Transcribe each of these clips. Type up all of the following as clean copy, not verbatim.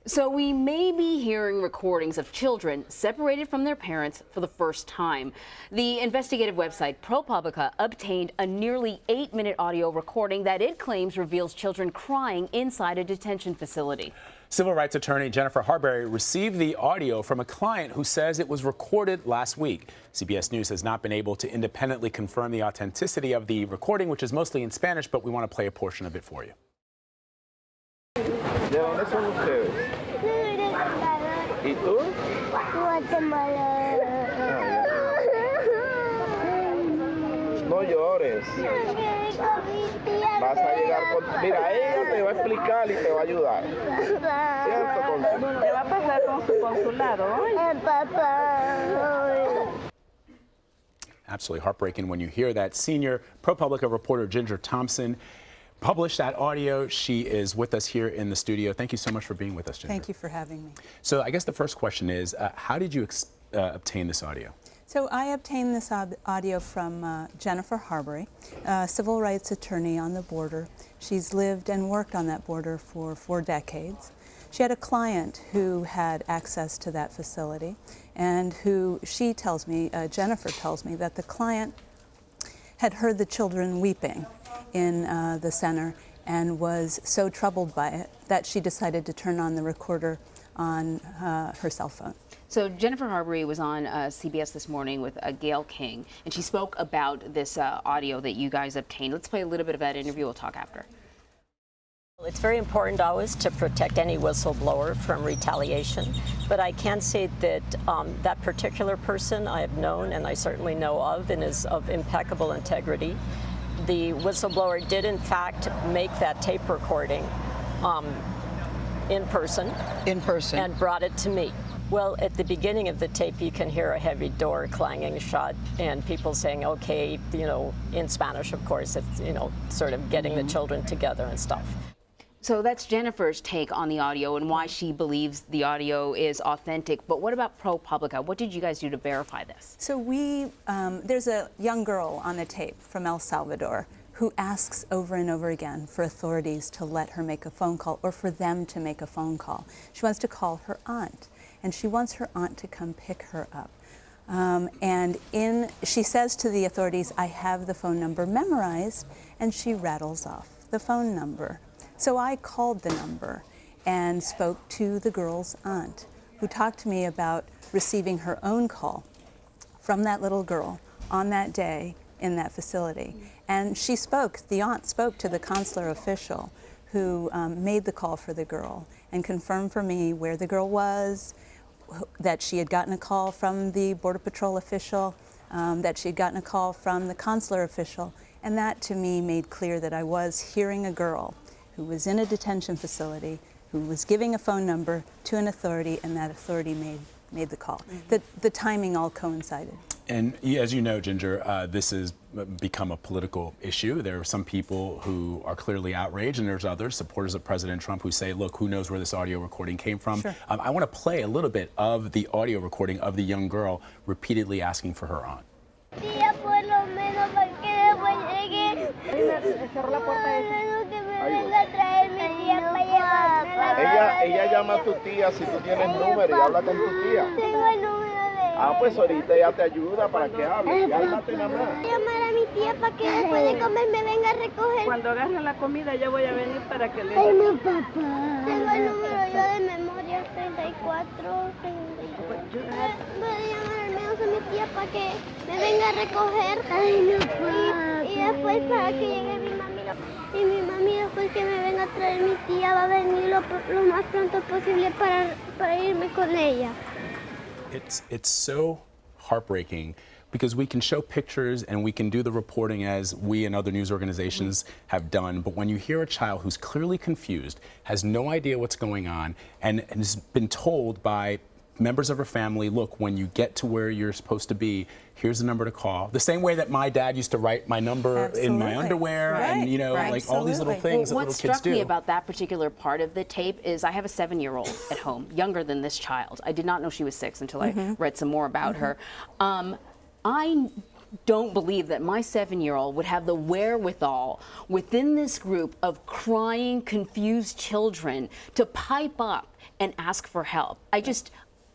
So we may be hearing recordings of children separated from their parents for the first time. The investigative website ProPublica obtained a nearly 8-minute audio recording that it claims reveals children crying inside a detention facility. Civil rights attorney Jennifer Harberry received the audio from a client who says it was recorded last week. CBS News has not been able to independently confirm the authenticity of the recording, which is mostly in Spanish, but we want to play a portion of it for you. ¿De dónde son ustedes? ¿Y tú? Guatemala. No llores. Vas a llegar con... Mira, ella te va a explicar y te va a ayudar. ¿Cierto, Consuelo? ¿Qué va a pasar con su consulado hoy? Papá. Absolutely heartbreaking when you hear that. Senior ProPublica reporter Ginger Thompson published that audio. She is with us here in the studio. Thank you so much for being with us, Ginger. Thank you for having me. So I guess the first question is, how did you obtain this audio? So I obtained this audio from Jennifer Harberry, a civil rights attorney on the border. She's lived and worked on that border for 4 decades. She had a client who had access to that facility, and who she tells me, Jennifer tells me, that the client had heard the children weeping in the center and was so troubled by it that she decided to turn on the recorder on her cell phone. So Jennifer Harberry was on CBS this morning with Gail King, and she spoke about this audio that you guys obtained. Let's play a little bit of that interview. We'll talk after. It's very important always to protect any whistleblower from retaliation, but I can say that that particular person I have known and I certainly know of and is of impeccable integrity. The whistleblower did in fact make that tape recording in person and brought it to me. Well, at the beginning of the tape, you can hear a heavy door clanging shut and people saying, okay, you know, in Spanish, of course, it's, you know, sort of getting the children together and stuff. So that's Jennifer's take on the audio and why she believes the audio is authentic. But what about ProPublica? What did you guys do to verify this? So there's a young girl on the tape from El Salvador who asks over and over again for authorities to let her make a phone call or for them to make a phone call. She wants to call her aunt, and she wants her aunt to come pick her up. She says to the authorities, I have the phone number memorized, and she rattles off the phone number. So I called the number and spoke to the girl's aunt, who talked to me about receiving her own call from that little girl on that day in that facility. And the aunt spoke to the consular official who made the call for the girl and confirmed for me where the girl was, that she had gotten a call from the Border Patrol official, that she had gotten a call from the consular official, and that to me made clear that I was hearing a girl who was in a detention facility, who was giving a phone number to an authority, and that authority made the call. The timing all coincided. And as you know, Ginger, this has become a political issue. There are some people who are clearly outraged, and there's others, supporters of President Trump, who say, look, who knows where this audio recording came from. Sure. I want to play a little bit of the audio recording of the young girl repeatedly asking for her aunt. Ella llama a tu tía si tú tienes número y habla con tu tía. Tengo el número de... Ah, pues ahorita ella te ayuda para que hables. Cálmate nada más. Voy a llamar a mi tía para que después de comer me venga a recoger. Cuando agarre la comida yo voy a venir para que le... Ay, no, papá. Tengo el número yo de memoria, 34. Voy a llamar al menos a mi tía para que me venga a recoger. Ay, no, papá. Y después para que llegue mi mami. Y mi mami después que me venga a traer mi tía va a venir lo más pronto posible para irme con ella. It's so heartbreaking because we can show pictures and we can do the reporting as we and other news organizations have done, but when you hear a child who's clearly confused, has no idea what's going on, and has been told by members of her family, look, when you get to where you're supposed to be, here's the number to call. The same way that my dad used to write my number in my underwear, and you know, like all these little things that little kids do. What struck me about that particular part of the tape is I have a 7-year-old at home, younger than this child. I did not know she was 6 until I read some more about her. I don't believe that my 7-year-old would have the wherewithal within this group of crying, confused children to pipe up and ask for help.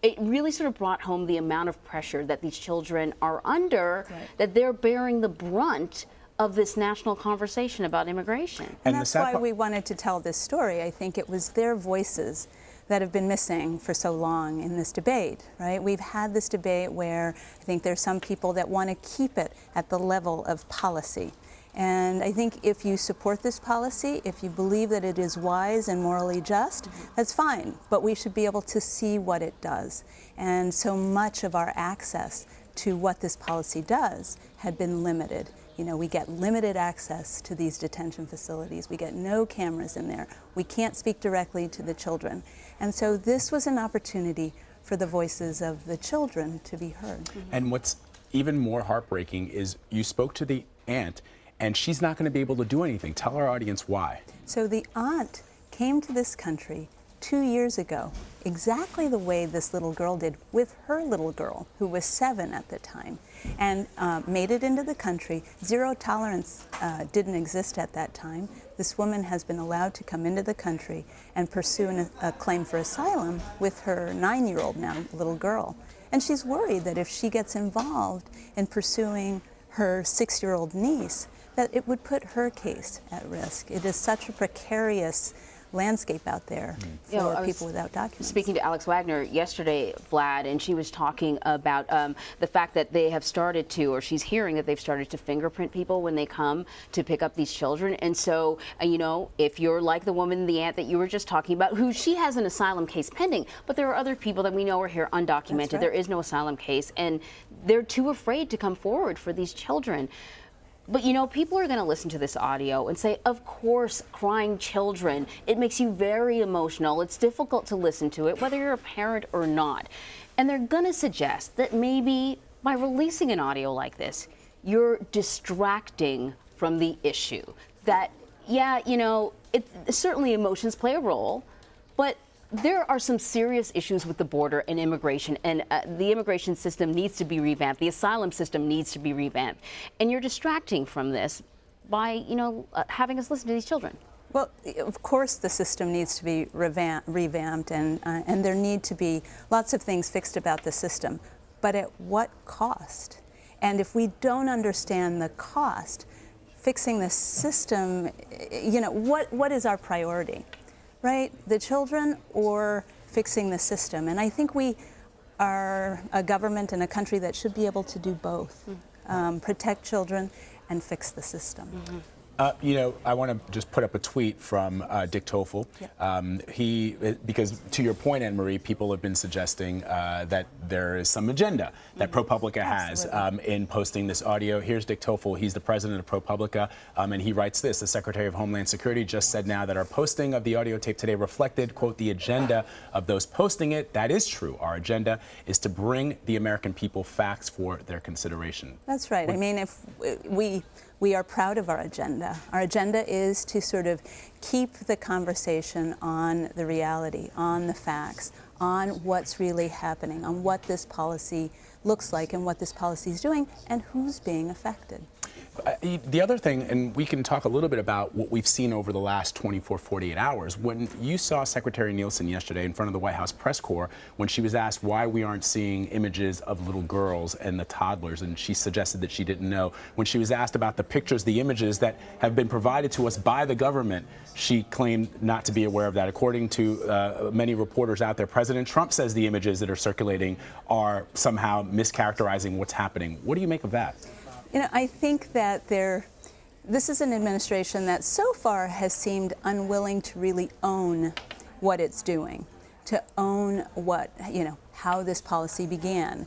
It really sort of brought home the amount of pressure that these children are under, that they're bearing the brunt of this national conversation about immigration. And that's why we wanted to tell this story. I think it was their voices that have been missing for so long in this debate, right? We've had this debate where I think there's some people that want to keep it at the level of policy. And I think if you support this policy, if you believe that it is wise and morally just, that's fine. But we should be able to see what it does. And so much of our access to what this policy does had been limited. You know, we get limited access to these detention facilities. We get no cameras in there. We can't speak directly to the children. And so this was an opportunity for the voices of the children to be heard. And what's even more heartbreaking is you spoke to the aunt, and she's not going to be able to do anything. Tell our audience why. So the aunt came to this country 2 years ago, exactly the way this little girl did with her little girl, who was 7 at the time, and made it into the country. Zero tolerance didn't exist at that time. This woman has been allowed to come into the country and pursue a claim for asylum with her 9-year-old now little girl. And she's worried that if she gets involved in pursuing her 6-year-old niece, that it would put her case at risk. It is such a precarious landscape out there for people without documents. Speaking to Alex Wagner yesterday, Vlad, and she was talking about the fact that they have started to, or she's hearing that they've started to fingerprint people when they come to pick up these children. And so, you know, if you're like the woman, the aunt that you were just talking about, who she has an asylum case pending, but there are other people that we know are here undocumented. That's right. There is no asylum case, and they're too afraid to come forward for these children. But, you know, people are going to listen to this audio and say, of course, crying children, it makes you very emotional. It's difficult to listen to it, whether you're a parent or not. And they're going to suggest that maybe by releasing an audio like this, you're distracting from the issue. That, yeah, you know, certainly emotions play a role, but there are some serious issues with the border and immigration, and the immigration system needs to be revamped. The asylum system needs to be revamped. And you're distracting from this by, you know, having us listen to these children. Well, of course the system needs to be revamped, and there need to be lots of things fixed about the system. But at what cost? And if we don't understand the cost, fixing the system, you know, what is our priority? Right? The children or fixing the system? And I think we are a government and a country that should be able to do both, protect children and fix the system. You know, I want to just put up a tweet from Dick Toffel. Because to your point, Anne Marie, people have been suggesting that there is some agenda that ProPublica has in posting this audio. Here's Dick Toffel. He's the president of ProPublica, and he writes this: the Secretary of Homeland Security just said now that our posting of the audio tape today reflected, quote, the agenda of those posting it. That is true. Our agenda is to bring the American people facts for their consideration. That's right. I mean, if we are proud of our agenda. Our agenda is to sort of keep the conversation on the reality, on the facts, on what's really happening, on what this policy looks like and what this policy is doing and who's being affected. The other thing, and we can talk a little bit about what we've seen over the last 24, 48 hours. When you saw Secretary Nielsen yesterday in front of the White House press corps, when she was asked why we aren't seeing images of little girls and the toddlers, and she suggested that she didn't know. When she was asked about the pictures, the images that have been provided to us by the government, she claimed not to be aware of that. According to many reporters out there, President Trump says the images that are circulating are somehow mischaracterizing what's happening. What do you make of that? You know, I think that this is an administration that so far has seemed unwilling to really own what it's doing, to own what, you know, how this policy began,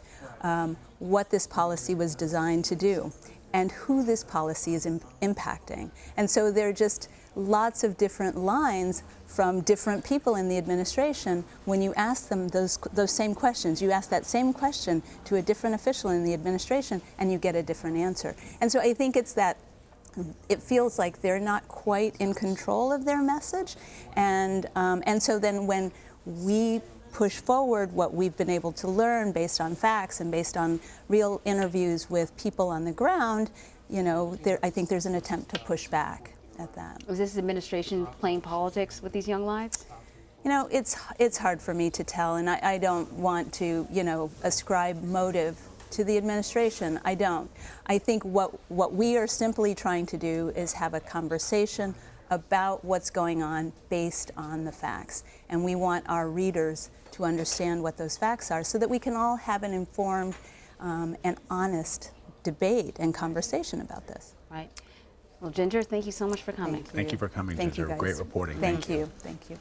what this policy was designed to do, and who this policy is impacting. And so there are just lots of different lines from different people in the administration. When you ask them those same questions, you ask that same question to a different official in the administration and you get a different answer. And so I think it's that it feels like they're not quite in control of their message, and so then when we push forward what we've been able to learn based on facts and based on real interviews with people on the ground, you know, I think there's an attempt to push back at that. Was this administration playing politics with these young lives? You know, it's hard for me to tell, and I don't want to, you know, ascribe motive to the administration. I don't. I think what we are simply trying to do is have a conversation about what's going on based on the facts. And we want our readers to understand what those facts are so that we can all have an informed and honest debate and conversation about this. Right. Well, Ginger, thank you so much for coming. Thank you for coming, Thank Ginger. you, guys. Great reporting. Thank you. Thank you.